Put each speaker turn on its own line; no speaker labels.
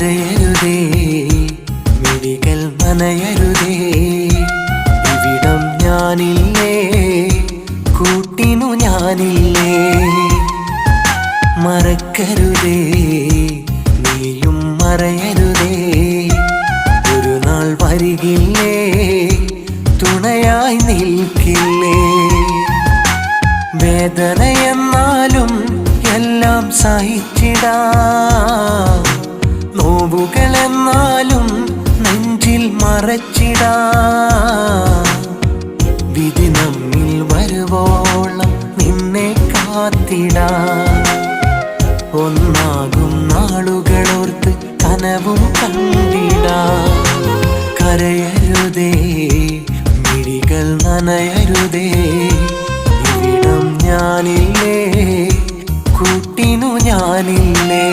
കരയരുതേ, മിഴികൾ നനയരുതേ. ഇവിടം ഞാനില്ലേ, കൂട്ടിനു ഞാനില്ലേ. മറക്കരുതേ, നീയും മറയരുതേ. ഒരു നാൾ വരികില്ലേ, തുണയായി നിൽക്കില്ലേ. വേദനയെന്നാലും എല്ലാം സഹിച്ചിടാം, നോവുകളെന്നാലും നെഞ്ചിൽ മറച്ചിടാം. വിധി നമ്മിൽ വരുവോളം നിന്നെ കാത്തിടാം. ഒന്നാകും നാളുകളോർത്ത് കനവും കണ്ടിടാം. കരയരുതേ, മിഴികൾ നനയരുതേ. ഇവിടം ഞാനില്ലേ, കൂട്ടിനു ഞാനില്ലേ.